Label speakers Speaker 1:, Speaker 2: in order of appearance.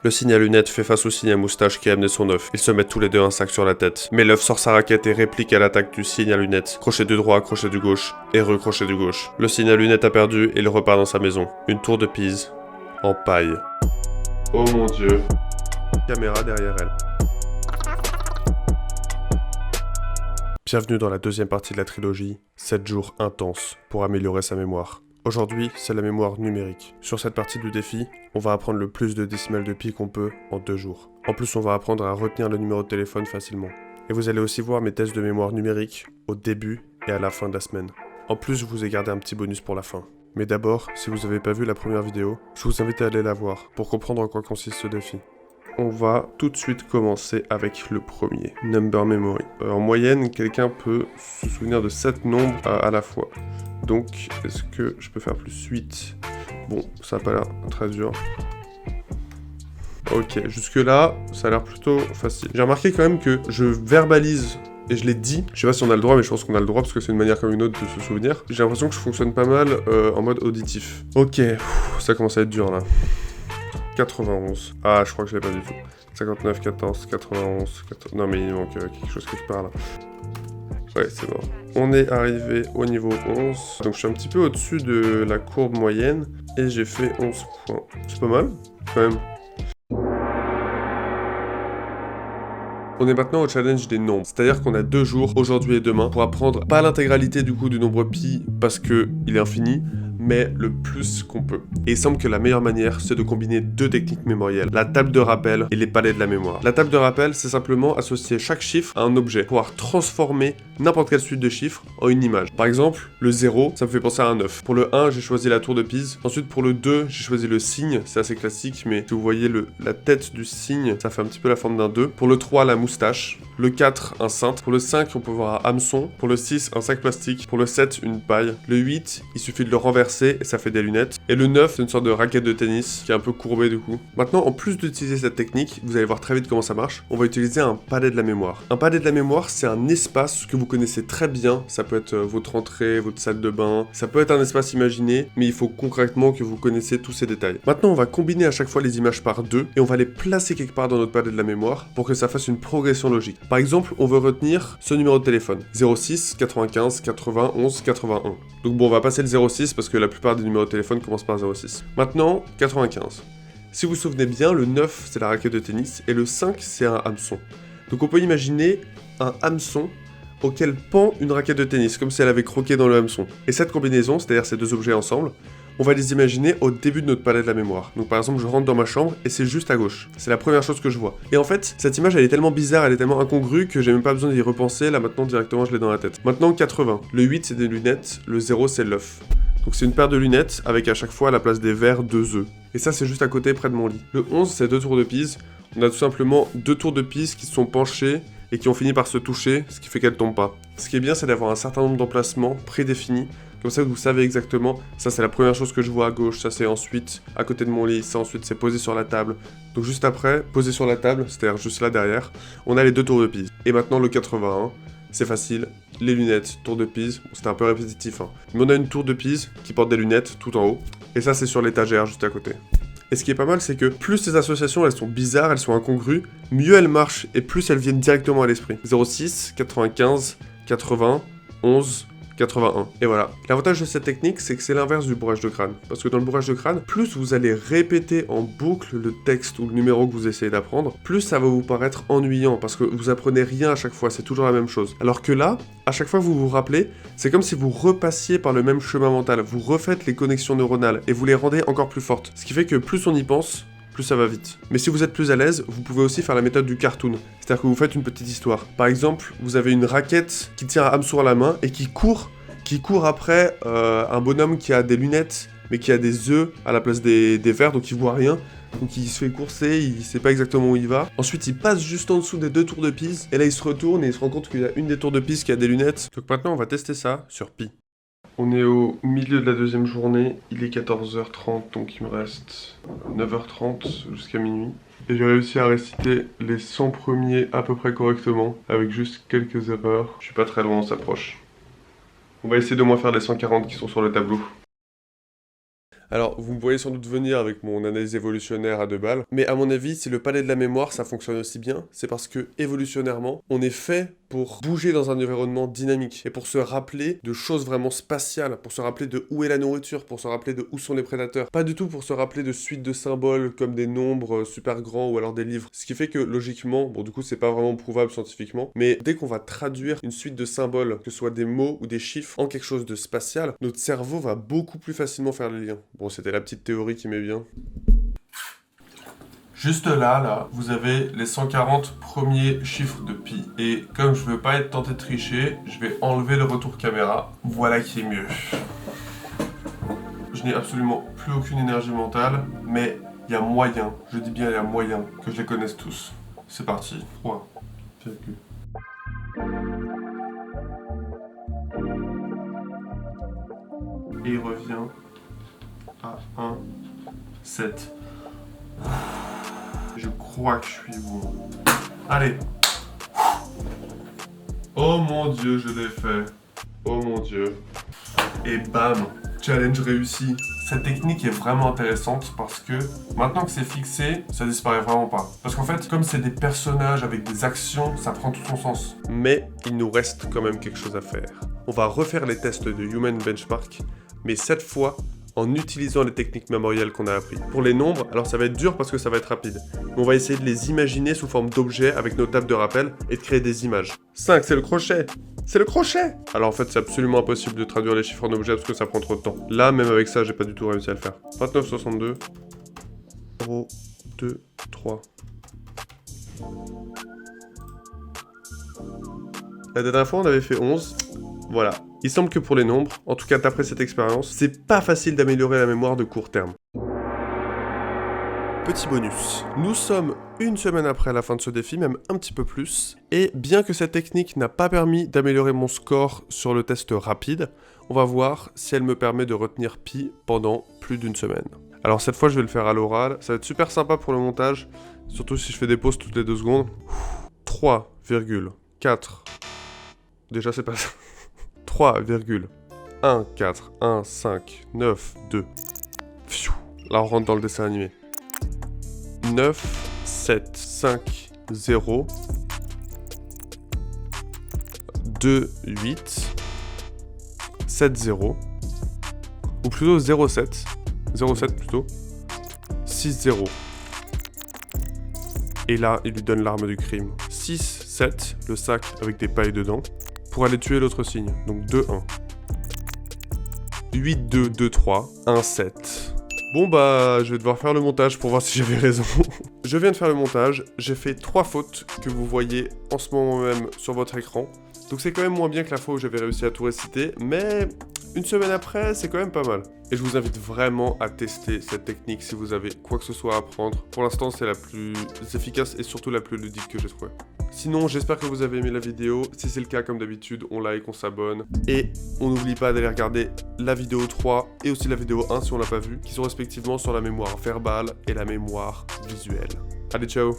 Speaker 1: Le signe à lunettes fait face au signe à moustache qui a amené son œuf. Ils se mettent tous les deux un sac sur la tête. Mais l'œuf sort sa raquette et réplique à l'attaque du signe à lunettes. Crochet du droit, crochet du gauche, et recrochet du gauche. Le signe à lunettes a perdu et il repart dans sa maison. Une tour de Pise. En paille. Oh mon dieu. Caméra derrière elle. Bienvenue dans la deuxième partie de la trilogie, 7 jours intenses pour améliorer sa mémoire. Aujourd'hui, c'est la mémoire numérique. Sur cette partie du défi, on va apprendre le plus de décimales de pi qu'on peut en 2 jours. En plus, on va apprendre à retenir le numéro de téléphone facilement. Et vous allez aussi voir mes tests de mémoire numérique au début et à la fin de la semaine. En plus, je vous ai gardé un petit bonus pour la fin. Mais d'abord, si vous n'avez pas vu la première vidéo, je vous invite à aller la voir pour comprendre en quoi consiste ce défi. On va tout de suite commencer avec le premier, Number Memory. En moyenne, quelqu'un peut se souvenir de 7 nombres à la fois. Donc, est-ce que je peux faire plus 8? Bon, ça n'a pas l'air très dur. Ok, jusque-là, ça a l'air plutôt facile. J'ai remarqué quand même que je verbalise et je l'ai dit. Je sais pas si on a le droit, mais je pense qu'on a le droit parce que c'est une manière comme une autre de se souvenir. J'ai l'impression que je fonctionne pas mal en mode auditif. Ok, ça commence à être dur là. 91. Ah, je crois que je l'ai pas du tout. 59, 14, 91, 14... Non mais il manque quelque chose quelque part là. Ouais, c'est bon. On est arrivé au niveau 11. Donc je suis un petit peu au-dessus de la courbe moyenne. Et j'ai fait 11 points. C'est pas mal, quand même. On est maintenant au challenge des nombres, c'est-à-dire qu'on a 2 jours, aujourd'hui et demain, pour apprendre pas l'intégralité du coup du nombre pi parce que il est infini, mais le plus qu'on peut. Et il semble que la meilleure manière, c'est de combiner 2 techniques mémorielles, la table de rappel et les palais de la mémoire. La table de rappel, c'est simplement associer chaque chiffre à un objet, pouvoir transformer n'importe quelle suite de chiffres en une image. Par exemple, le 0, ça me fait penser à un 9. Pour le 1, j'ai choisi la tour de Pise. Ensuite, pour le 2, j'ai choisi le signe, c'est assez classique, mais si vous voyez la tête du signe, ça fait un petit peu la forme d'un 2. Pour le 3, la moustache. Le 4, un cintre. Pour le 5, on peut voir un hameçon. Pour le 6, un sac plastique. Pour le 7, une paille. Le 8, il suffit de le renverser et ça fait des lunettes. Et le 9, c'est une sorte de raquette de tennis qui est un peu courbée du coup. Maintenant, en plus d'utiliser cette technique, vous allez voir très vite comment ça marche, on va utiliser un palais de la mémoire. Un palais de la mémoire, c'est un espace que vous connaissez très bien. Ça peut être votre entrée, votre salle de bain. Ça peut être un espace imaginé, mais il faut concrètement que vous connaissiez tous ces détails. Maintenant, on va combiner à chaque fois les images par 2 et on va les placer quelque part dans notre palais de la mémoire pour que ça fasse une progression logique. Par exemple, on veut retenir ce numéro de téléphone. 06, 95, 91, 81. Donc bon, on va passer le 06 parce que la plupart des numéros de téléphone commencent par 06. Maintenant, 95. Si vous vous souvenez bien, le 9, c'est la raquette de tennis et le 5, c'est un hameçon. Donc on peut imaginer un hameçon auquel pend une raquette de tennis, comme si elle avait croqué dans le hameçon. Et cette combinaison, c'est-à-dire ces deux objets ensemble, on va les imaginer au début de notre palais de la mémoire. Donc par exemple, je rentre dans ma chambre et c'est juste à gauche. C'est la première chose que je vois. Et en fait, cette image, elle est tellement bizarre, elle est tellement incongrue que j'ai même pas besoin d'y repenser. Là maintenant, directement, je l'ai dans la tête. Maintenant, 80. Le 8, c'est des lunettes. Le 0, c'est l'œuf. Donc c'est une paire de lunettes avec à chaque fois à la place des verres 2 œufs. Et ça, c'est juste à côté, près de mon lit. Le 11, c'est 2 tours de Pise. On a tout simplement 2 tours de Pise qui se sont penchées et qui ont fini par se toucher, ce qui fait qu'elles tombent pas. Ce qui est bien, c'est d'avoir un certain nombre d'emplacements prédéfinis. Comme ça, vous savez exactement, ça c'est la première chose que je vois à gauche, ça c'est ensuite à côté de mon lit, ça ensuite c'est posé sur la table. Donc juste après, posé sur la table, c'est-à-dire juste là derrière, on a les 2 tours de Pise. Et maintenant le 81, c'est facile, les lunettes, tour de Pise, bon, c'était un peu répétitif, hein. Mais on a une tour de Pise qui porte des lunettes tout en haut, et ça c'est sur l'étagère juste à côté. Et ce qui est pas mal, c'est que plus ces associations elles sont bizarres, elles sont incongrues, mieux elles marchent, et plus elles viennent directement à l'esprit. 06, 95, 80, 11... 81. Et voilà. L'avantage de cette technique, c'est que c'est l'inverse du bourrage de crâne. Parce que dans le bourrage de crâne, plus vous allez répéter en boucle le texte ou le numéro que vous essayez d'apprendre, plus ça va vous paraître ennuyant, parce que vous apprenez rien à chaque fois, c'est toujours la même chose. Alors que là, à chaque fois que vous vous rappelez, c'est comme si vous repassiez par le même chemin mental, vous refaites les connexions neuronales, et vous les rendez encore plus fortes. Ce qui fait que plus on y pense, plus ça va vite. Mais si vous êtes plus à l'aise, vous pouvez aussi faire la méthode du cartoon. C'est-à-dire que vous faites une petite histoire. Par exemple, vous avez une raquette qui tient un hameçon à la main et qui court après un bonhomme qui a des lunettes, mais qui a des œufs à la place des verres, donc il voit rien. Donc il se fait courser, il sait pas exactement où il va. Ensuite, il passe juste en dessous des 2 tours de Pise, et là il se retourne et il se rend compte qu'il y a une des tours de Pise qui a des lunettes. Donc maintenant, on va tester ça sur Pi. On est au milieu de la deuxième journée, il est 14h30, donc il me reste 9h30 jusqu'à minuit. Et j'ai réussi à réciter les 100 premiers à peu près correctement, avec juste quelques erreurs. Je suis pas très loin, on s'approche. On va essayer de moins faire les 140 qui sont sur le tableau. Alors, vous me voyez sans doute venir avec mon analyse évolutionnaire à 2 balles, mais à mon avis, si le palais de la mémoire, ça fonctionne aussi bien, c'est parce que, évolutionnairement, on est fait pour bouger dans un environnement dynamique, et pour se rappeler de choses vraiment spatiales, pour se rappeler de où est la nourriture, pour se rappeler de où sont les prédateurs, pas du tout pour se rappeler de suites de symboles comme des nombres super grands ou alors des livres. Ce qui fait que, logiquement, bon du coup c'est pas vraiment prouvable scientifiquement, mais dès qu'on va traduire une suite de symboles, que ce soit des mots ou des chiffres, en quelque chose de spatial, notre cerveau va beaucoup plus facilement faire les liens. Bon, c'était la petite théorie qui m'est bien. Juste là, vous avez les 140 premiers chiffres de pi. Et comme je veux pas être tenté de tricher, je vais enlever le retour caméra. Voilà qui est mieux. Je n'ai absolument plus aucune énergie mentale, mais il y a moyen, je dis bien il y a moyen, que je les connaisse tous. C'est parti. 3, virgule. Et il revient à 1, 7. Je crois que je suis bon. Allez. Oh mon dieu, je l'ai fait. Oh mon dieu. Et bam, challenge réussi. Cette technique est vraiment intéressante parce que maintenant que c'est fixé, ça disparaît vraiment pas. Parce qu'en fait, comme c'est des personnages avec des actions, ça prend tout son sens. Mais il nous reste quand même quelque chose à faire. On va refaire les tests de Human Benchmark, mais cette fois en utilisant les techniques mémorielles qu'on a appris. Pour les nombres, alors ça va être dur parce que ça va être rapide. Mais on va essayer de les imaginer sous forme d'objets avec nos tables de rappel et de créer des images. 5, c'est le crochet! C'est le crochet! Alors en fait, c'est absolument impossible de traduire les chiffres en objets parce que ça prend trop de temps. Là, même avec ça, j'ai pas du tout réussi à le faire. 29, 62. 0, 2, 3. La dernière fois, on avait fait 11. Voilà. Il semble que pour les nombres, en tout cas d'après cette expérience, c'est pas facile d'améliorer la mémoire de court terme. Petit bonus, nous sommes une semaine après la fin de ce défi, même un petit peu plus, et bien que cette technique n'a pas permis d'améliorer mon score sur le test rapide, on va voir si elle me permet de retenir pi pendant plus d'une semaine. Alors cette fois je vais le faire à l'oral, ça va être super sympa pour le montage, surtout si je fais des pauses toutes les 2 secondes. 3,4. Déjà c'est pas ça. 3,14159,2. Là on rentre dans le dessin animé. 9, 7, 5, 0, 2, 8, 7, 0, ou plutôt 0, 7, 0, 7 plutôt, 6, 0. Et là, il lui donne l'arme du crime. 6, 7, le sac avec des pailles dedans, pour aller tuer l'autre signe. Donc 2, 1. 8, 2, 2, 3, 1, 7. Bon bah, je vais devoir faire le montage pour voir si j'avais raison. Je viens de faire le montage, j'ai fait 3 fautes que vous voyez en ce moment même sur votre écran. Donc c'est quand même moins bien que la fois où j'avais réussi à tout réciter, mais une semaine après, c'est quand même pas mal. Et je vous invite vraiment à tester cette technique si vous avez quoi que ce soit à apprendre. Pour l'instant, c'est la plus efficace et surtout la plus ludique que j'ai trouvée. Sinon, j'espère que vous avez aimé la vidéo. Si c'est le cas, comme d'habitude, on like, on s'abonne. Et on n'oublie pas d'aller regarder la vidéo 3 et aussi la vidéo 1 si on l'a pas vue, qui sont respectivement sur la mémoire verbale et la mémoire visuelle. Allez, ciao!